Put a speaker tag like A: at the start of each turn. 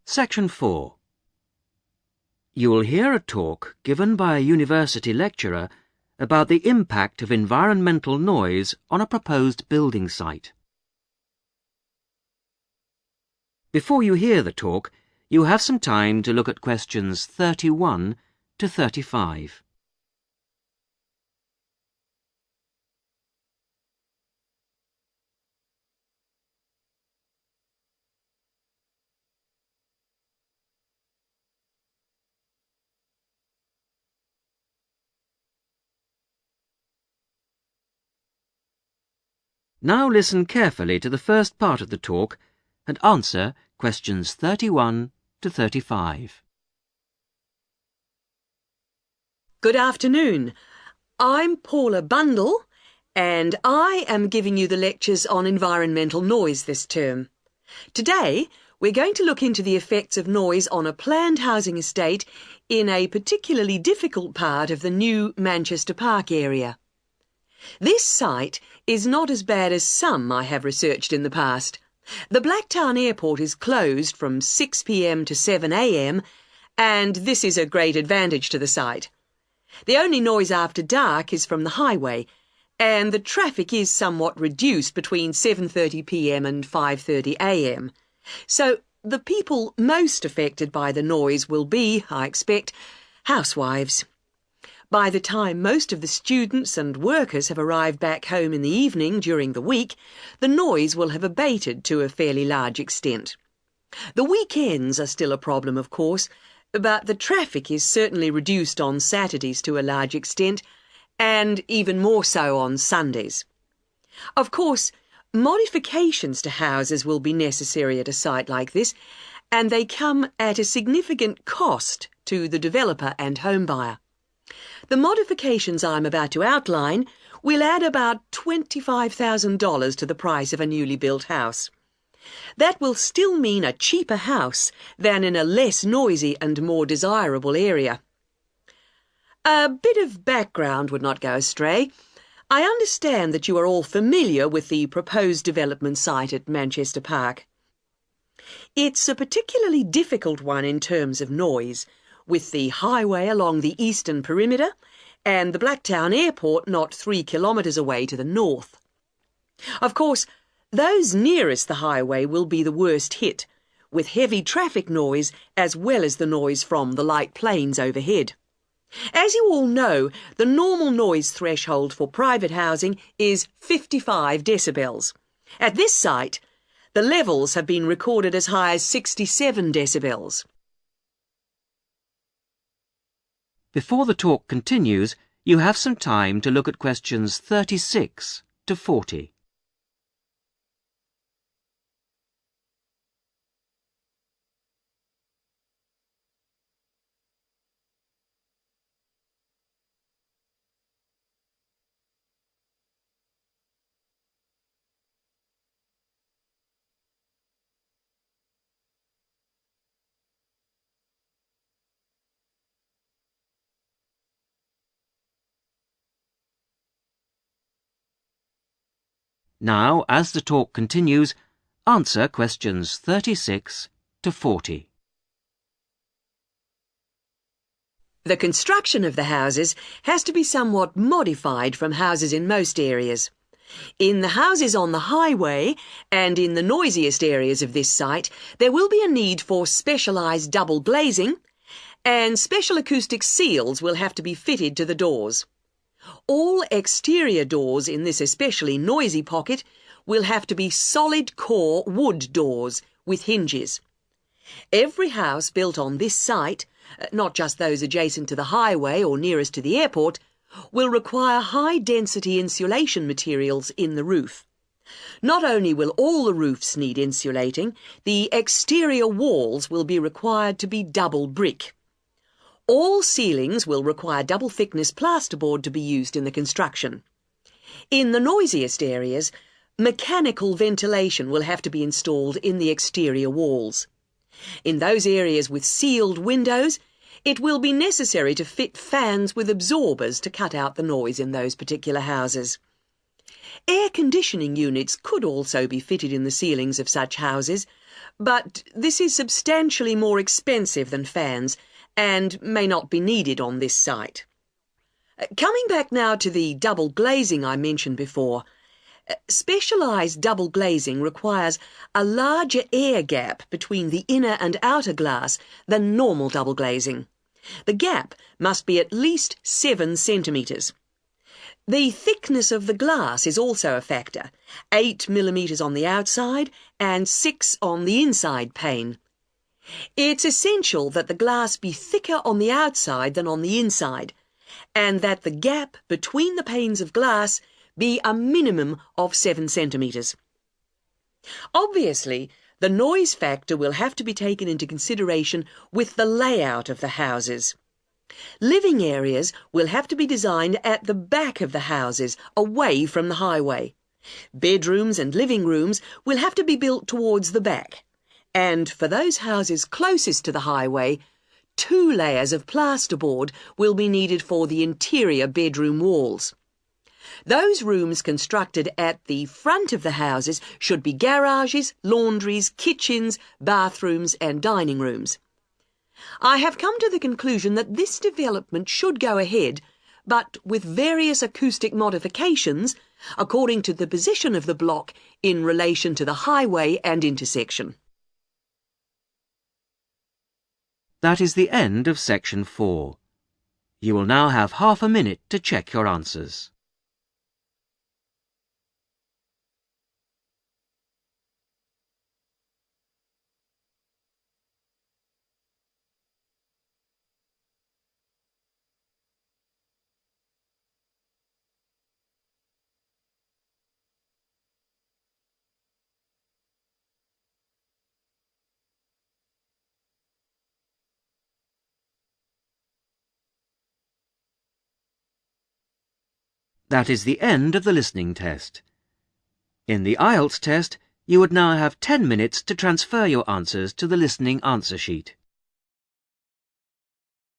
A: Section 4. You will hear a talk given by a university lecturer about the impact of environmental noise on a proposed building site. Before you hear the talk, you have some time to look at questions 31 to 35. Now listen carefully to the first part of the talk and answer questions 31 to 35.
B: Good afternoon. I'm Paula Bundle, and I am giving you the lectures on environmental noise this term. Today, we're going to look into the effects of noise on a planned housing estate in a particularly difficult part of the new Manchester Park area. This site is not as bad as some I have researched in the past. The Blacktown Airport is closed from 6 p.m. to 7 a.m, and this is a great advantage to the site. The only noise after dark is from the highway, and the traffic is somewhat reduced between 7:30 p.m. and 5:30 a.m. So the people most affected by the noise will be, I expect, housewives. By the time most of the students and workers have arrived back home in the evening during the week, the noise will have abated to a fairly large extent. The weekends are still a problem, of course, but the traffic is certainly reduced on Saturdays to a large extent, and even more so on Sundays. Of course, modifications to houses will be necessary at a site like this, and they come at a significant cost to the developer and home buyer. The modifications I'm about to outline will add about $25,000 to the price of a newly built house. That will still mean a cheaper house than in a less noisy and more desirable area. A bit of background would not go astray. I understand that you are all familiar with the proposed development site at Manchester Park. It's a particularly difficult one in terms of noise, with the highway along the eastern perimeter and the Blacktown Airport not 3 kilometres away to the north. Of course, those nearest the highway will be the worst hit, with heavy traffic noise as well as the noise from the light planes overhead. As you all know, the normal noise threshold for private housing is 55 decibels. At this site, the levels have been recorded as high as 67 decibels.
A: Before the talk continues, you have some time to look at questions 36 to 40. Now, as the talk continues, answer questions 36 to 40.
B: The construction of the houses has to be somewhat modified from houses in most areas. In the houses on the highway and in the noisiest areas of this site, there will be a need for specialised double glazing, and special acoustic seals will have to be fitted to the doors. All exterior doors in this especially noisy pocket will have to be solid core wood doors with hinges. Every house built on this site, not just those adjacent to the highway or nearest to the airport, will require high-density insulation materials in the roof. Not only will all the roofs need insulating, the exterior walls will be required to be double brick. All ceilings will require double-thickness plasterboard to be used in the construction. In the noisiest areas, mechanical ventilation will have to be installed in the exterior walls. In those areas with sealed windows, it will be necessary to fit fans with absorbers to cut out the noise in those particular houses. Air conditioning units could also be fitted in the ceilings of such houses, but this is substantially more expensive than fans and may not be needed on this site. Coming back now to the double glazing I mentioned before, specialised double glazing requires a larger air gap between the inner and outer glass than normal double glazing. The gap must be at least 7 centimetres. The thickness of the glass is also a factor, 8 millimetres on the outside and 6 on the inside pane. It's essential that the glass be thicker on the outside than on the inside, and that the gap between the panes of glass be a minimum of 7 centimetres. Obviously, the noise factor will have to be taken into consideration with the layout of the houses. Living areas will have to be designed at the back of the houses, away from the highway. Bedrooms and living rooms will have to be built towards the back. And for those houses closest to the highway, 2 layers of plasterboard will be needed for the interior bedroom walls. Those rooms constructed at the front of the houses should be garages, laundries, kitchens, bathrooms and dining rooms. I have come to the conclusion that this development should go ahead, but with various acoustic modifications according to the position of the block in relation to the highway and intersection.
A: That is the end of section 4. You will now have half a minute to check your answers. That is the end of the listening test. In the IELTS test, you would now have 10 minutes to transfer your answers to the listening answer sheet.